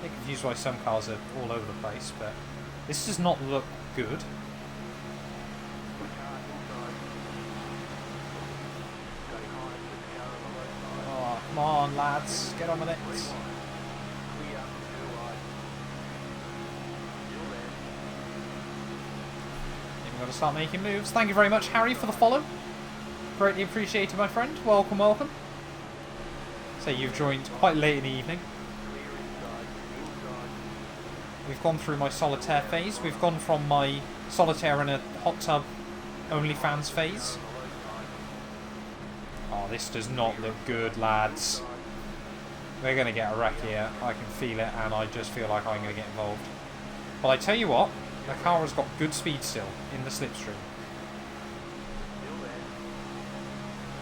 I'm confused why some cars are all over the place, but this does not look good. Oh, come on, lads, get on with it. We've got to start making moves. Thank you very much, Harry, for the follow. Greatly appreciated, my friend. Welcome, welcome. So you've joined quite late in the evening. We've gone through my solitaire phase. We've gone from my solitaire in a hot tub OnlyFans phase. Oh, this does not look good, lads. We're going to get a wreck here. I can feel it, and I just feel like I'm going to get involved. But I tell you what, the car has got good speed still in the slipstream.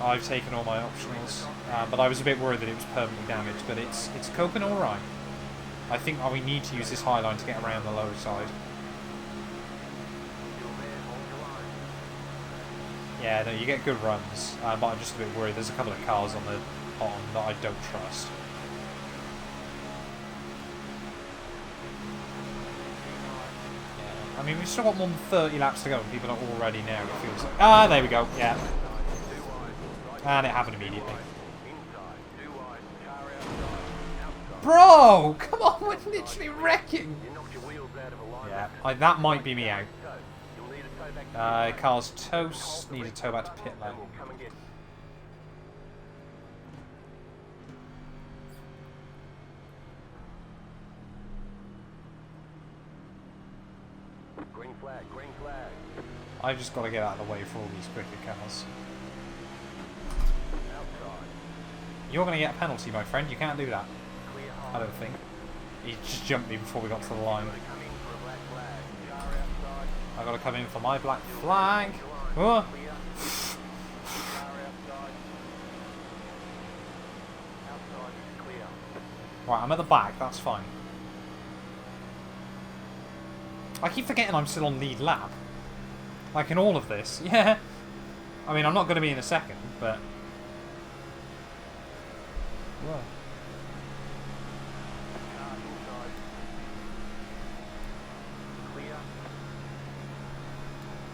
I've taken all my optionals, but I was a bit worried that it was permanently damaged, but it's coping all right. I think we need to use this high line to get around the lower side. Yeah, no, you get good runs, but I'm just a bit worried. There's a couple of cars on the bottom that I don't trust. Yeah. I mean, we've still got more than 30 laps to go, and people are already now. It feels like... Ah, there we go. Yeah. And it happened immediately. Bro, come on, we're literally wrecking. Yeah, that might be me out. Car's toast. Need a tow back to pit lane. Green flag, green flag. I've just got to get out of the way for all these quicker cars. You're going to get a penalty, my friend. You can't do that. I don't think. He just jumped me before we got to the line. I've got to come in for my black flag. Oh. Right, I'm at the back. That's fine. I keep forgetting I'm still on lead lap. Like in all of this. Yeah. I mean, I'm not going to be in a second, but... Whoa.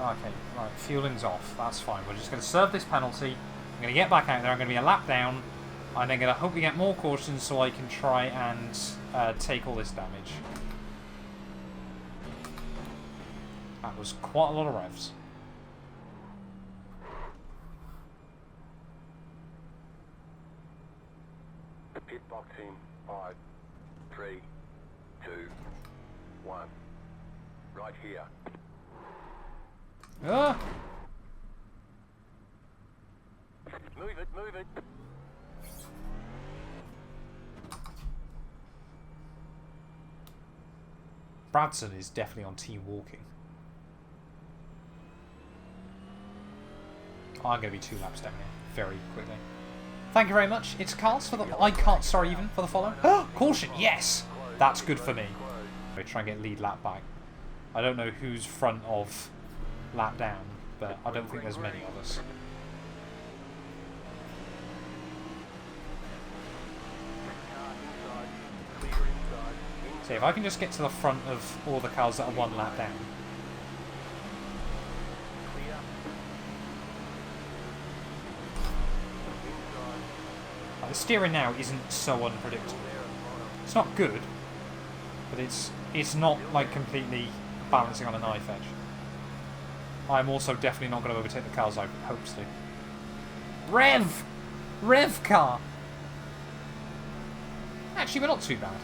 Okay, right, fueling's off. That's fine. We're just going to serve this penalty. I'm going to get back out there. I'm going to be a lap down. I'm then going to hope we get more cautions so I can try and take all this damage. That was quite a lot of revs. Pit box in 5, 3, 2, 1. Right here. Ah! Move it, move it. Bradson is definitely on team walking. I'm going to be 2 laps down here very quickly. Thank you very much. It's Carls for the... I can't, sorry, even for the follow. Caution, yes! That's good for me. I try and get lead lap back. I don't know who's front of lap down, but I don't think there's many of us. See, if I can just get to the front of all the cars that are 1 lap down. Like, the steering now isn't so unpredictable. It's not good, but it's not like completely balancing on a knife edge. I'm also definitely not going to overtake the cars I hoped to. Rev! Rev car! Actually, we're not too bad.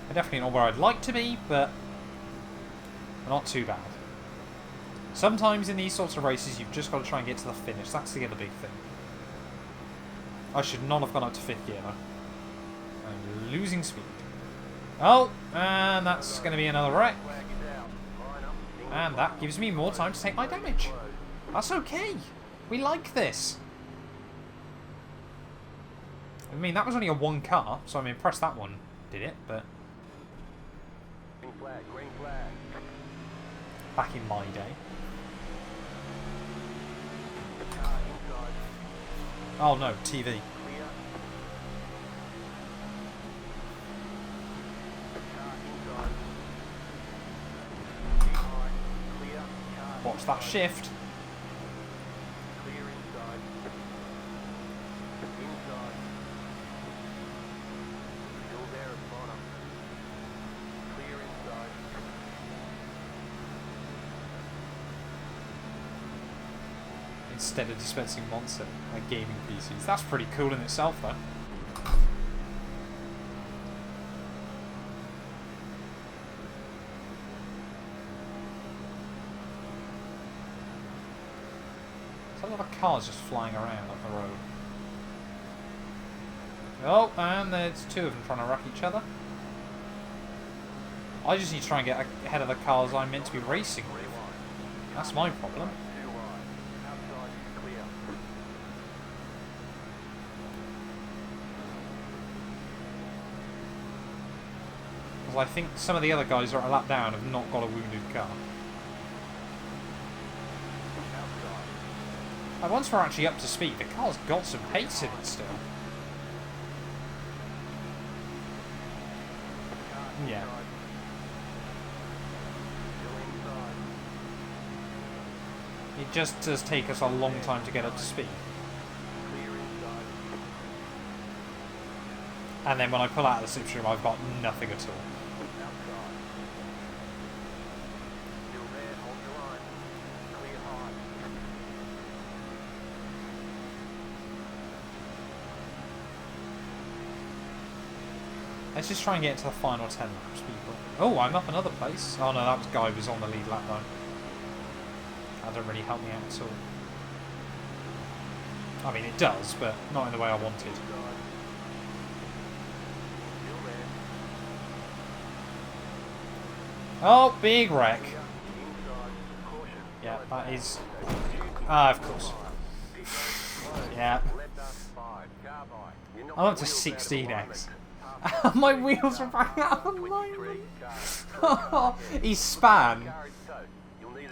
We're definitely not where I'd like to be, but we're not too bad. Sometimes in these sorts of races, you've just got to try and get to the finish. That's the other big thing. I should not have gone up to 5th gear, though. I'm losing speed. Oh, and that's going to be another wreck. And that gives me more time to take my damage. That's okay. We like this. I mean, that was only a 1 car, so I'm impressed that one did it, but... Green flag, green flag. Back in my day. Oh no, TV. Watch that shift. Clear inside. Inside. Still there at bottom. Clear inside. Instead of dispensing monster like gaming PCs. That's pretty cool in itself, though. There's a lot of cars just flying around up the road. Oh, and there's 2 of them trying to wreck each other. I just need to try and get ahead of the cars I'm meant to be racing with. That's my problem. I think some of the other guys that are a lap down have not got a wounded car. And once we're actually up to speed, the car's got some pace in it still. Yeah. It just does take us a long time to get up to speed. And then when I pull out of the slipstream, I've got nothing at all. Let's just try and get to the final 10 laps, people. Oh, I'm up another place. Oh no, that was guy who was on the lead lap though. That doesn't really help me out at all. I mean, it does, but not in the way I wanted. Oh, big wreck. Yeah, that is... Ah, of course. Yeah. I'm up to 16x. My wheels are back out of alignment. He span,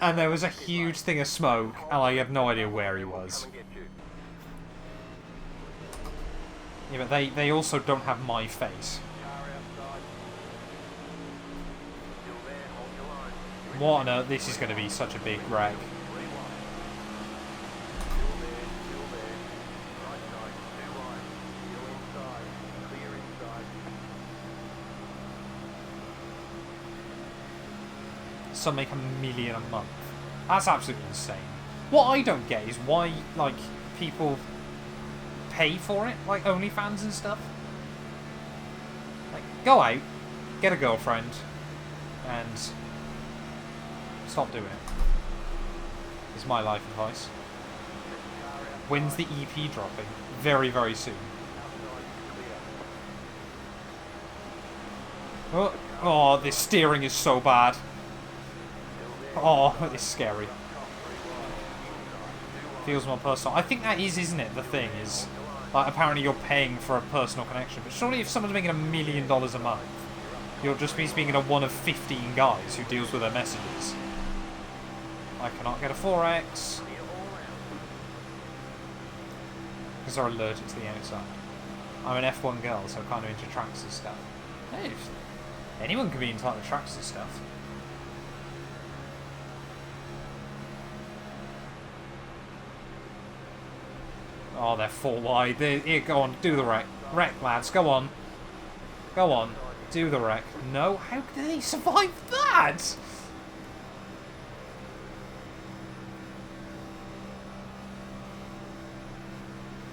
and there was a huge thing of smoke, and I have no idea where he was. Yeah, but they also don't have my face. What on earth? This is going to be such a big wreck. some make $1 million a month. That's absolutely insane. What I don't get is why, like, people pay for it, like OnlyFans and stuff. Like, go out, get a girlfriend, and stop doing it. Is my life advice. When's the EP dropping? Very, very soon. Oh, this steering is so bad. Oh, it's scary. Feels more personal. I think that is, isn't it? The thing is, like, apparently you're paying for a personal connection. But surely if someone's making $1 million a month, you'll just be speaking to one of 15 guys who deals with their messages. I cannot get a 4X. Because they're allergic to the outside. I'm an F1 girl, so kind of into tracks and stuff. Hey, anyone can be into like, the tracks and stuff. Oh, they're 4 wide. Here, go on, do the wreck. Wreck, lads, go on. Go on, do the wreck. No, how did they survive that?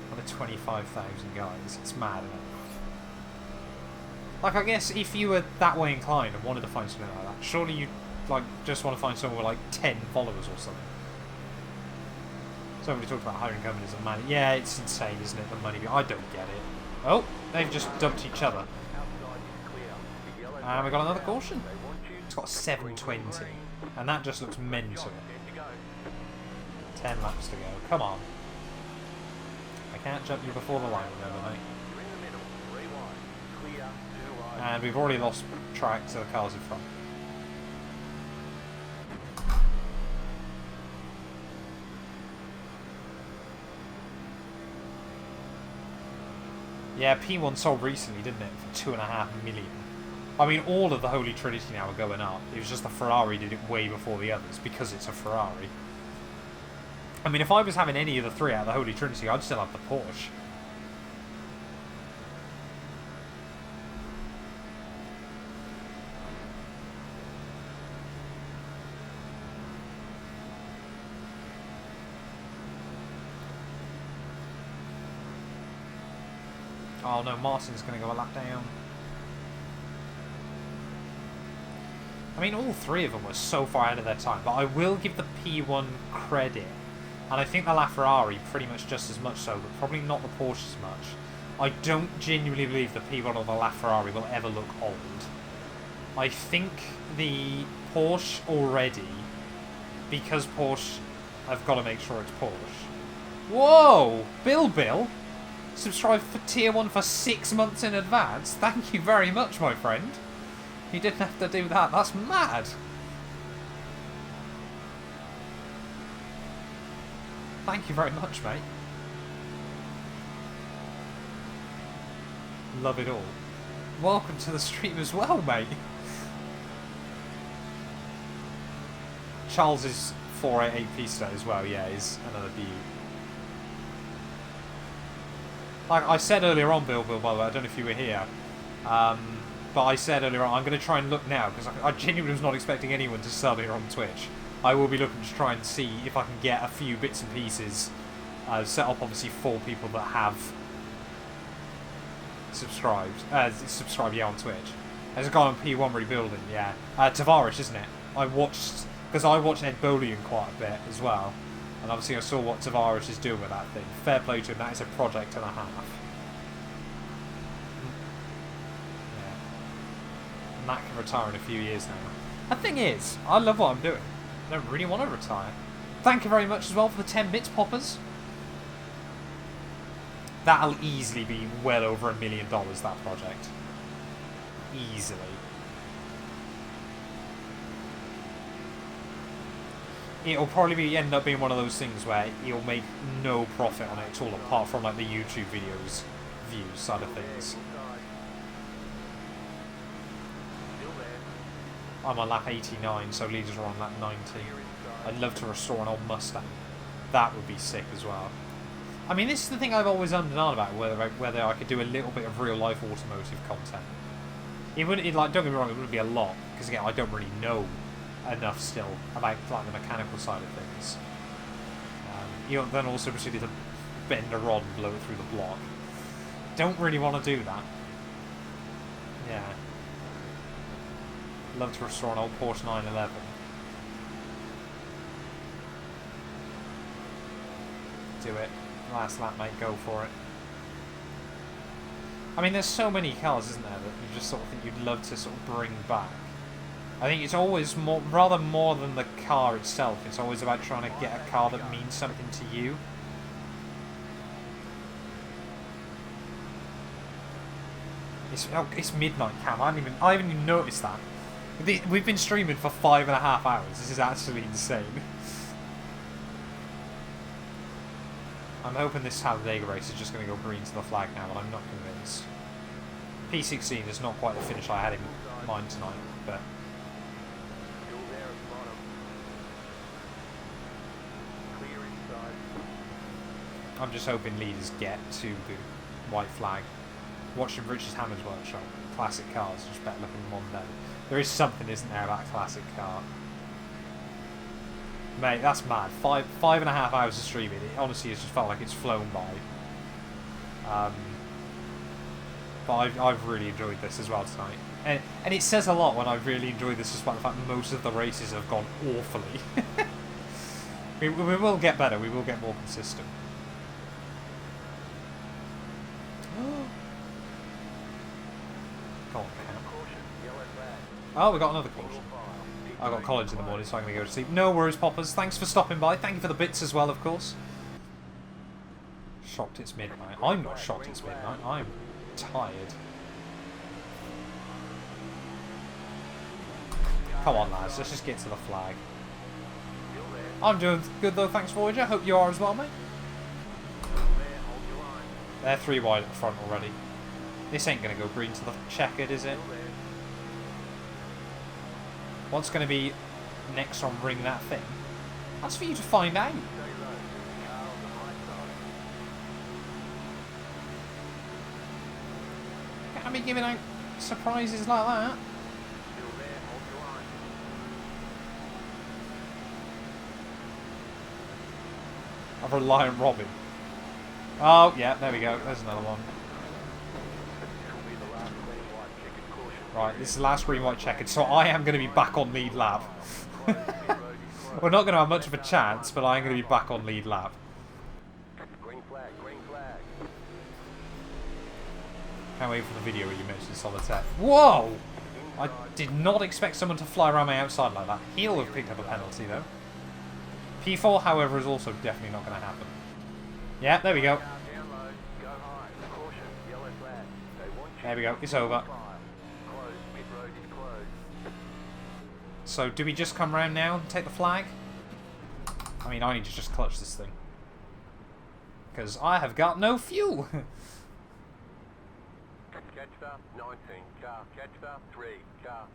Well, the 25,000 guys. It's mad, isn't it? Like, I guess if you were that way inclined and wanted to find something like that, surely you'd, like, just want to find someone with, like, 10 followers or something. Somebody talked about hiring companies and money. Yeah, it's insane, isn't it? The money. I don't get it. Oh, they've just dumped each other. And we got another caution. It's got 720. And that just looks mental. 10 laps to go. Come on. I can't jump you before the line, remember, mate. And we've already lost track to the cars in front. Yeah, P1 sold recently, didn't it? For $2.5 million. I mean, all of the Holy Trinity now are going up. It was just the Ferrari did it way before the others because it's a Ferrari. I mean, if I was having any of the three out of the Holy Trinity, I'd still have the Porsche. Oh no, Martin's going to go a lap down. I mean, all three of them were so far ahead of their time, but I will give the P1 credit. And I think the LaFerrari pretty much just as much so, but probably not the Porsche as much. I don't genuinely believe the P1 or the LaFerrari will ever look old. I think the Porsche already, because Porsche have got to make sure it's Porsche. Whoa! Bill! Subscribe for Tier 1 for 6 months in advance. Thank you very much, my friend. You didn't have to do that. That's mad. Thank you very much, mate. Love it all. Welcome to the stream as well, mate. Charles's 488 Pista as well, yeah, is another beauty. Like I said earlier on, Bill, by the way, I don't know if you were here, but I said earlier on, I'm going to try and look now, because I genuinely was not expecting anyone to sub here on Twitch. I will be looking to try and see if I can get a few bits and pieces, set up obviously for people that have subscribed, yeah, on Twitch. There's a guy on P1 rebuilding, yeah. Tavares, isn't it? I watched, because I watched Ed Bolian quite a bit as well. And obviously I saw what Tavares is doing with that thing. Fair play to him, that is a project and a half. Yeah. Matt can retire in a few years now. The thing is, I love what I'm doing. I don't really want to retire. Thank you very much as well for the 10 bits, poppers. That'll easily be well over $1 million, that project. Easily. It'll probably end up being one of those things where you'll make no profit on it at all, apart from like the YouTube videos, views side of things. I'm on lap 89, so leaders are on lap 90. I'd love to restore an old Mustang. That would be sick as well. I mean, this is the thing I've always understood about whether I could do a little bit of real life automotive content. It wouldn't, like, don't get me wrong, it wouldn't be a lot, because again, I don't really know enough still about like the mechanical side of things. You then also proceeded to bend a rod and blow it through the block. Don't really want to do that. Yeah. Love to restore an old Porsche 911. Do it. Last lap, mate. Go for it. I mean, there's so many cars, isn't there, that you just sort of think you'd love to sort of bring back. I think it's always more, rather more than the car itself, it's always about trying to get a car that means something to you. It's midnight, Cam. I haven't even noticed that. We've been streaming for 5.5 hours. This is actually insane. I'm hoping this Talladega race is just going to go green to the flag now, but I'm not convinced. P16 is not quite the finish I had in mind tonight, but... I'm just hoping leaders get to the white flag. Watching Richard Hammond's workshop, classic cars, just better looking than one day. There is something, isn't there, about a classic car? Mate, that's mad. 5.5 hours of streaming. It honestly has just felt like it's flown by. But I've really enjoyed this as well tonight. And it says a lot when I've really enjoyed this, despite the fact that most of the races have gone awfully. we will get better. We will get more consistent. Go on, oh, we got another caution. I got college in the morning, so I'm going to go to sleep. No worries, Poppers. Thanks for stopping by. Thank you for the bits as well, of course. Shocked it's midnight. I'm not shocked it's midnight. I'm tired. Come on, lads. Let's just get to the flag. I'm doing good, though. Thanks, Voyager. Hope you are as well, mate. They're 3 wide at the front already. This ain't going to go green to the checkered, is it? What's going to be next on Ring That Thing? That's for you to find out. Can't be giving out surprises like that. A Reliant Robin. Oh, yeah, there we go. There's another one. Right, this is the last green, white, checkered, so I am going to be back on lead lap. We're not going to have much of a chance, but I'm going to be back on lead lap. Green flag, green flag. Can't wait for the video where you mentioned Solitaire. Whoa! I did not expect someone to fly around my outside like that. He'll have picked up a penalty, though. P4, however, is also definitely not going to happen. Yeah, there we go. There we go, it's over. So, do we just come round now and take the flag? I mean, I need to just clutch this thing. Because I have got no fuel! Catch up, 19, car. Catch up, 3, car.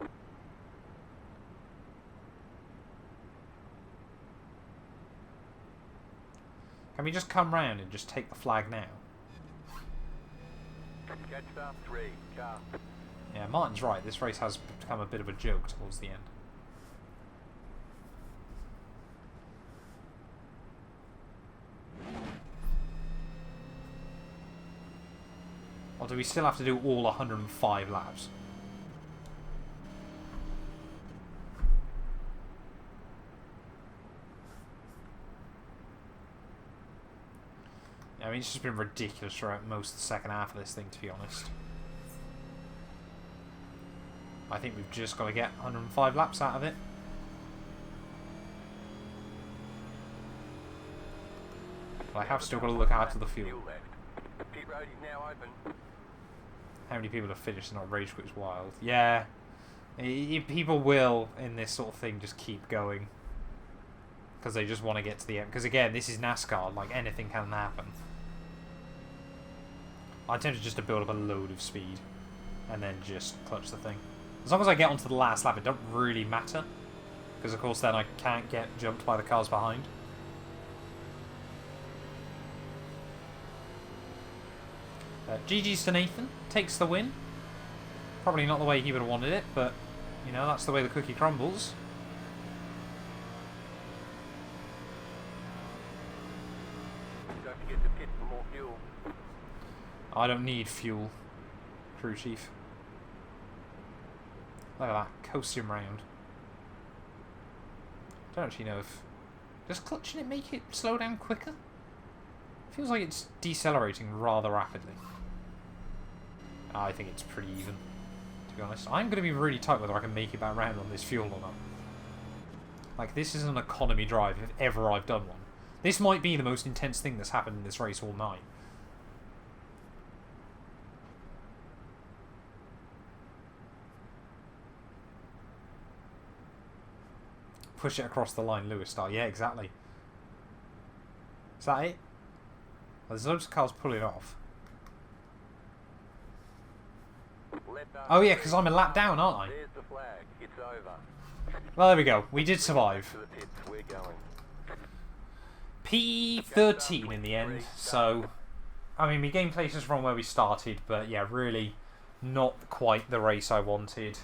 Can we just come round and just take the flag now? Catch up, 3, car. Yeah, Martin's right. This race has become a bit of a joke towards the end. Or do we still have to do all 105 laps? I mean, it's just been ridiculous throughout most of the second half of this thing, to be honest. I think we've just got to get 105 laps out of it. But I have still got to look after the fuel. Pit road is now open. How many people have finished and not rage quit wild? Yeah. People will, in this sort of thing, just keep going. Because they just want to get to the end. Because again, this is NASCAR. Like, anything can happen. I tend to just to build up a load of speed. And then just clutch the thing. As long as I get onto the last lap, it don't really matter. Because, of course, then I can't get jumped by the cars behind. GG's to Nathan. Takes the win. Probably not the way he would have wanted it, but, you know, that's the way the cookie crumbles. Get to pit for more fuel. I don't need fuel, crew chief. Look at that, coasting round. Don't actually know if... Does clutching it make it slow down quicker? Feels like it's decelerating rather rapidly. I think it's pretty even, to be honest. I'm going to be really tight whether I can make it back round on this fuel or not. Like, this is an economy drive if ever I've done one. This might be the most intense thing that's happened in this race all night. Push it across the line, Lewis style. Yeah, exactly. Is that it? Well, there's loads of cars pulling off. Oh yeah, because I'm a lap down, aren't I? There's the flag. It's over. Well, there we go. We did survive. To the pits. We're going. P13 in the end, so... I mean, we gained places from where we started, but yeah, really not quite the race I wanted.